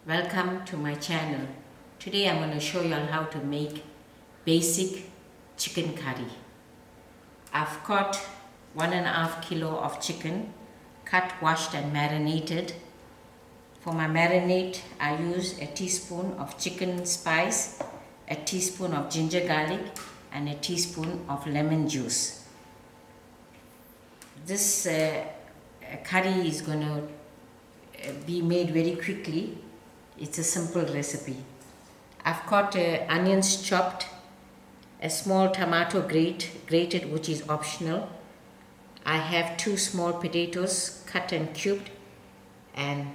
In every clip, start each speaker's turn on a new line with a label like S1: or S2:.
S1: Welcome to my channel. Today I'm going to show you all how to make basic chicken curry. I've got 1.5 kilo of chicken cut, washed and marinated. For my marinade I use a teaspoon of chicken spice, a teaspoon of ginger garlic and a teaspoon of lemon juice. This curry is going to be made very quickly. It's a simple recipe. I've got onions chopped, a small tomato grated, which is optional. I have 2 small potatoes cut and cubed, and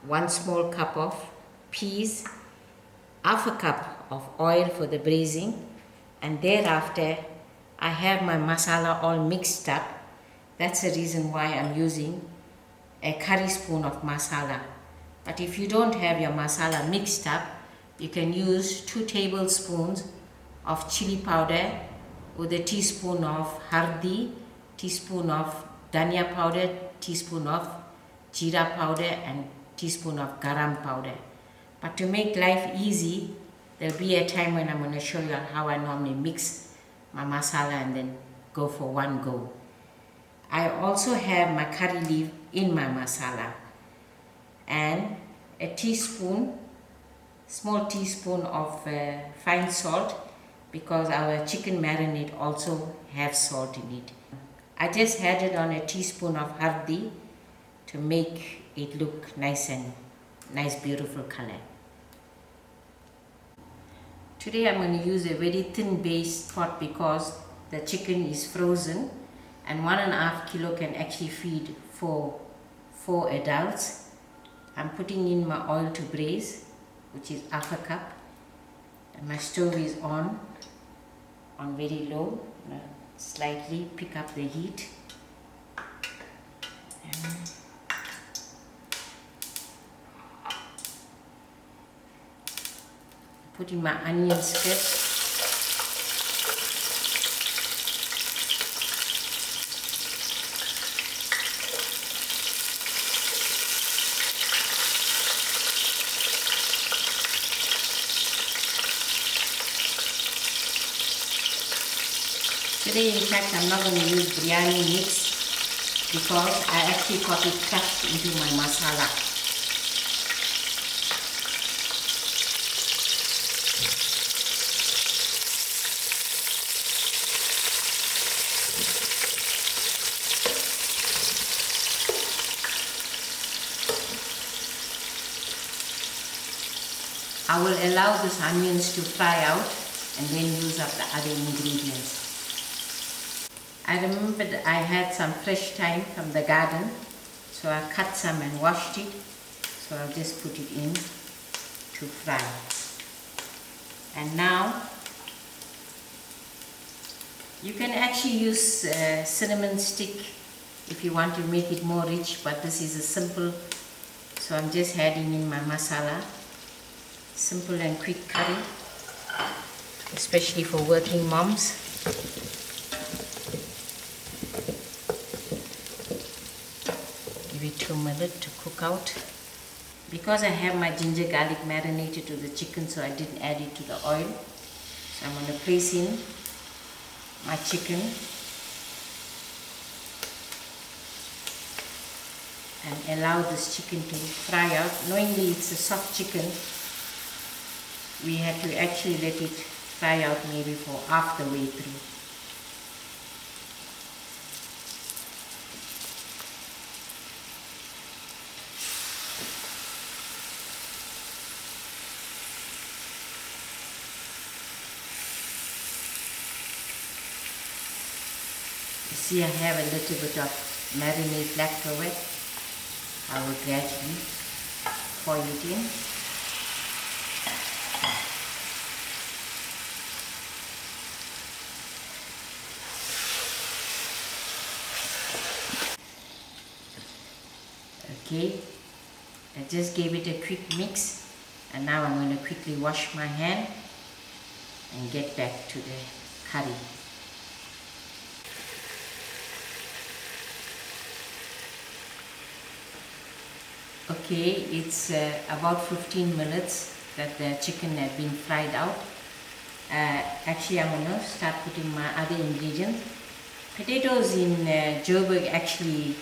S1: 1 small cup of peas, half a cup of oil for the braising, and thereafter I have my masala all mixed up. That's the reason why I'm using a curry spoon of masala. But if you don't have your masala mixed up, you can use 2 tablespoons of chillie powder with a teaspoon of hurdee, teaspoon of dhania powder, teaspoon of jeera powder and teaspoon of garam powder. But to make life easy, there'll be a time when I'm going to show you how I normally mix my masala and then go for one go. I also have my curry leaf in my masala and a small teaspoon of fine salt, because our chicken marinade also has salt in it. I just added on a teaspoon of hurdee to make it look nice beautiful color. Today I'm going to use a very thin base pot because the chicken is frozen and 1.5 kilo can actually feed 4 adults. I'm putting in my oil to braise, which is half a cup, and my stove is on very low. Slightly pick up the heat. Put in my onions first. Today, in fact, I'm not going to use biryani mix because I actually got it crushed into my masala. I will allow these onions to fry out and then use up the other ingredients. I remembered I had some fresh thyme from the garden, so I cut some and washed it. So I'll just put it in to fry. And now you can actually use cinnamon stick if you want to make it more rich, but this is a simple, so I'm just adding in my masala. Simple and quick curry, especially for working moms. Give it 2 minutes to cook out. Because I have my ginger garlic marinated to the chicken, so I didn't add it to the oil. So I'm going to place in my chicken and allow this chicken to fry out. Knowingly it's a soft chicken, we have to actually let it fry out maybe for half the way through. You see, I have a little bit of marinade left over. I will gradually pour it in. Okay, I just gave it a quick mix, and now I'm going to quickly wash my hand and get back to the curry. Okay, it's about 15 minutes that the chicken has been fried out. Actually, I'm gonna start putting my other ingredients. Potatoes in Joburg, actually,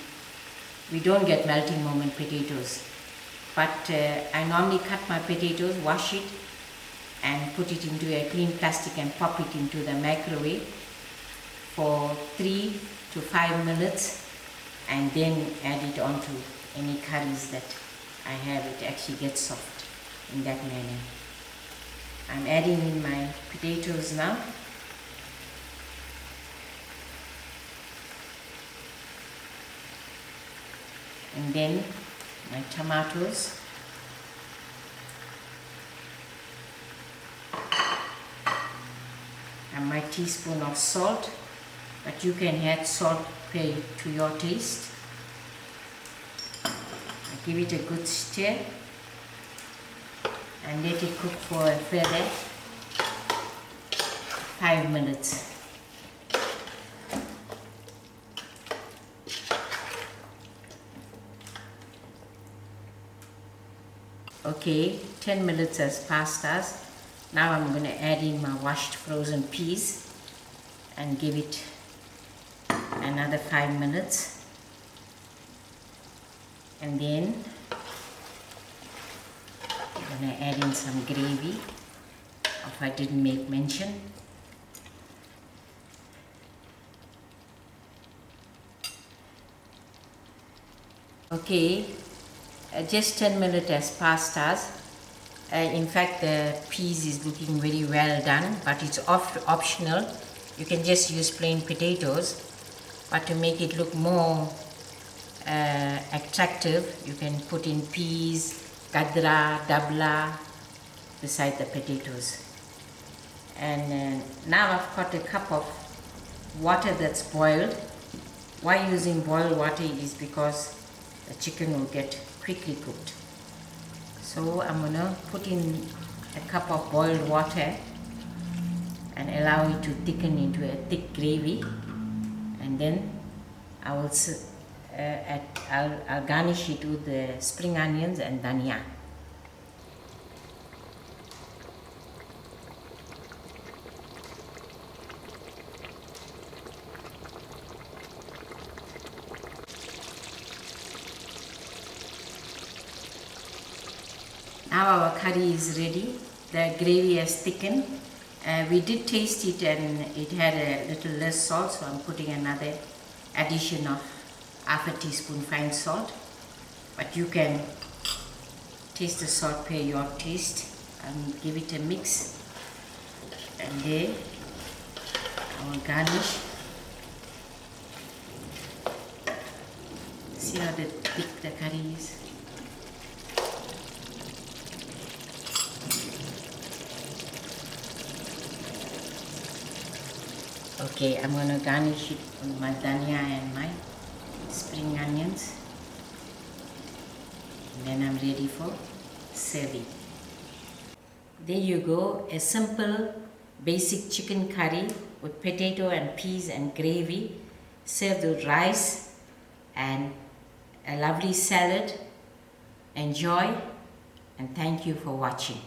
S1: we don't get melting moment potatoes. But I normally cut my potatoes, wash it, and put it into a clean plastic and pop it into the microwave for 3 to 5 minutes, and then add it onto any curries that I have. It actually gets soft in that manner. I'm adding in my potatoes now. And then my tomatoes. And my teaspoon of salt, but you can add salt to your taste. I give it a good stir and let it cook for a further 5 minutes. Okay, 10 minutes has passed us. Now I'm going to add in my washed frozen peas and give it another 5 minutes. And then I'm going to add in some gravy, if I didn't make mention. Okay, just 10 minutes has passed us. In fact, the peas is looking very well done, but it's optional. You can just use plain potatoes, but to make it look more attractive, you can put in peas, gadra, dabla beside the potatoes. And now I've got a cup of water that's boiled. Why using boiled water is because the chicken will get quickly cooked. So I'm gonna put in a cup of boiled water and allow it to thicken into a thick gravy, and then I will I'll garnish it with the spring onions and dhania. Now our curry is ready. The gravy has thickened. We did taste it and it had a little less salt, so I'm putting another addition of half a teaspoon fine salt. But you can taste the salt per your taste and give it a mix. And there I will garnish. See how thick the curry is. Okay, I'm going to garnish it with my dhania and my spring onions. And then I'm ready for serving. There you go, a simple basic chicken curry with potato and peas and gravy, served with rice and a lovely salad. Enjoy, and thank you for watching.